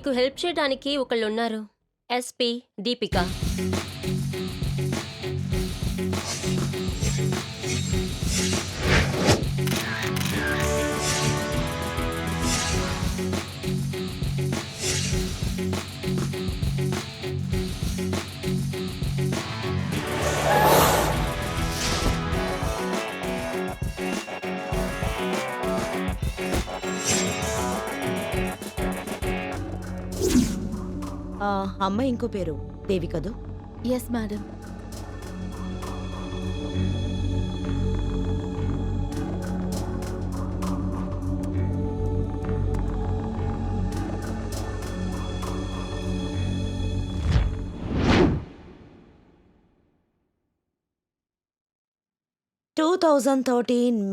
మీకు హెల్ప్ చేయడానికి ఒకళ్ళున్నారు. ఎస్పీ దీపిక. అమ్మాయి ఇంకో పేరు దేవి కదూ? Yes madam.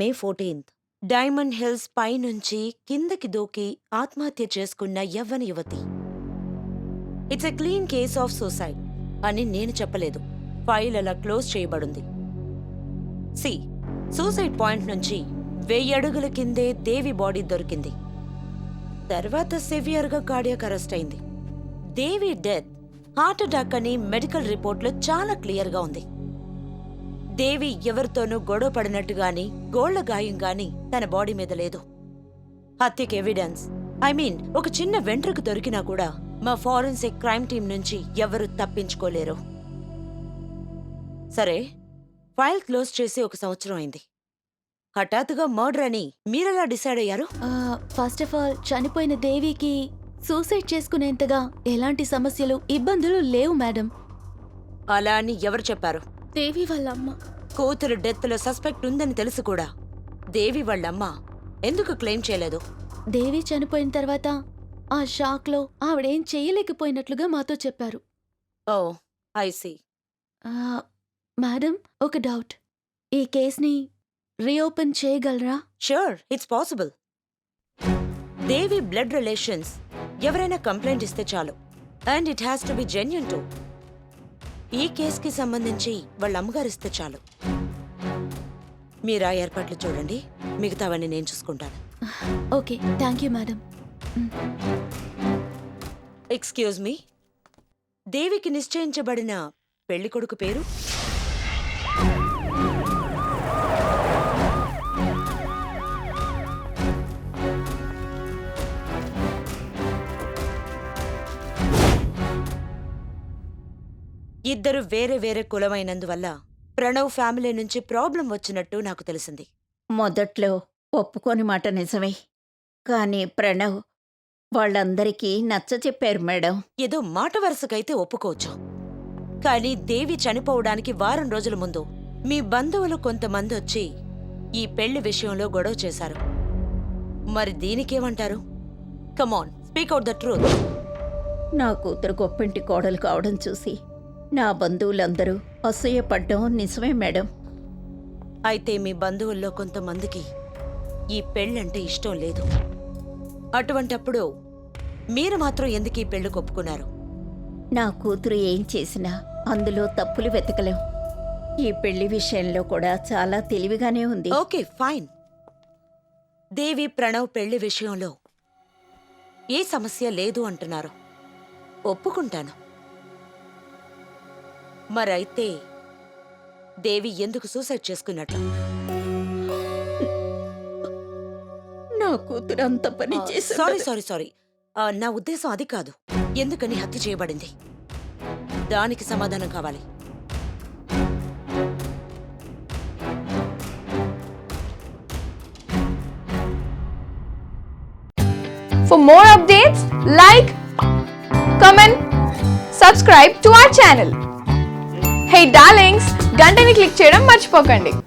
May 14th Diamond Hills పైనుంచి కిందకి దూకి ఆత్మహత్య చేసుకున్న యవ్వన యువతి. It's a clean case of suicide అని నేను చెప్పలేదు. ఫైల్ అలా క్లోజ్ చేయబడింది. సి, సూసైడ్ పాయింట్ నుంచి 1000 అడుగుల కిందే దేవి బాడీ దొరికింది. తర్వాత సివియర్గా కార్డియాక్ అరెస్ట్ అయింది. దేవి డెత్ హార్ట్ అటాక్ అని మెడికల్ రిపోర్ట్లో చాలా క్లియర్గా ఉంది. దేవి ఎవరితోనూ గొడవ పడినట్టుగాని గోళ్ల గాయం గాని తన బాడీ మీద లేదు. హత్యకి ఎవిడెన్స్ ఒక చిన్న వెంట్రుకు దొరికినా కూడా మా ఫారెన్సిక్ క్రైమ్ టీం నుంచి ఎవరూ తప్పించుకోలేరు. సరే, ఫైల్ క్లోజ్ చేసి 1 సంవత్సరం అయింది. హఠాత్తుగా మర్డర్ అని మీరెలా డిసైడ్ అయ్యారు? ఫస్ట్ ఆఫ్ ఆల్, చనిపోయిన దేవికి సూసైడ్ చేసుకునేంతగా ఎలాంటి సమస్యలు, ఇబ్బందులు లేవు మేడం. అలా అని ఎవరు చెప్పారు? దేవి వాళ్ళమ్మ. కూతురు డెత్ లో సస్పెక్ట్ ఉందని తెలుసు కూడా దేవి వాళ్ళమ్మ ఎందుకు క్లెయిమ్ చేయలేదు? దేవి చనిపోయిన తర్వాత ఆ షాక్ లో ఆవిడేం చెయ్యలేకపోయినట్లుగా మాతో చెప్పారు. ఓ, ఐ సీ. మేడం, ఒక డౌట్. ఈ కేస్ని రీఓపెన్ చేయగలరా? Sure, it's possible. Devi blood relations ఎవరైనా కంప్లైంట్ ఇస్తే చాలు, and it has to be genuine to. ఈ కేసుకి సంబంధించి వాళ్ళ అమ్మగారు ఇస్తే చాలు. మీరా ఏర్పాట్లు చూడండి, మిగతావన్నీ నేను చూసుకుంటాను. Okay, thank you madam. Excuse me, దేవికి నిశ్చయించబడిన పెళ్లికొడుకు పేరు? ఇద్దరు వేరే వేరే కులమైనందువల్ల ప్రణవ్ ఫ్యామిలీ నుంచి ప్రాబ్లం వచ్చినట్టు నాకు తెలిసింది. మొదట్లో ఒప్పుకోని మాట నిజమే, కానీ ప్రణవ్ వాళ్ళందరికీ నచ్చచెప్పారు మేడం. ఏదో మాట వరుసకైతే ఒప్పుకోవచ్చు, కానీ దేవి చనిపోవడానికి వారం రోజుల ముందు మీ బంధువులు కొంతమంది వచ్చి ఈ పెళ్లి విషయంలో గొడవ చేశారు. మరి దీనికేమంటారు? కమాన్, స్పీక్ అవుట్ ద ట్రూత్. నా కూతురు గొప్పింటి కోడలు కావడం చూసి నా బంధువులందరూ అసూయపడ్డం నిజమే మేడం. అయితే మీ బంధువుల్లో కొంతమందికి ఈ పెళ్ళంటే ఇష్టం లేదు. అటువంటప్పుడు మీరు మాత్రం ఎందుకు ఈ పెళ్లి ఒప్పుకున్నారు? నా కూతురు ఏం చేసినా అందులో తప్పులు వెతకలేం. ఈ పెళ్లి విషయంలో కూడా చాలా తెలివిగానే ఉంది. Okay, fine. దేవి ప్రణవ్ పెళ్లి విషయంలో ఏ సమస్య లేదు అంటున్నారు, ఒప్పుకుంటాను. మరైతే దేవి ఎందుకు సూసైడ్ చేసుకున్నట్టు? నా కూతురు అంత పని చేసి. సారీ, నా ఉద్దేశం అది కాదు. ఎందుకని హత్య చేయబడింది, దానికి సమాధానం కావాలి. For more updates, like, comment, subscribe to our channel. Hey darlings, గంటని click చేయడం మర్చిపోకండి.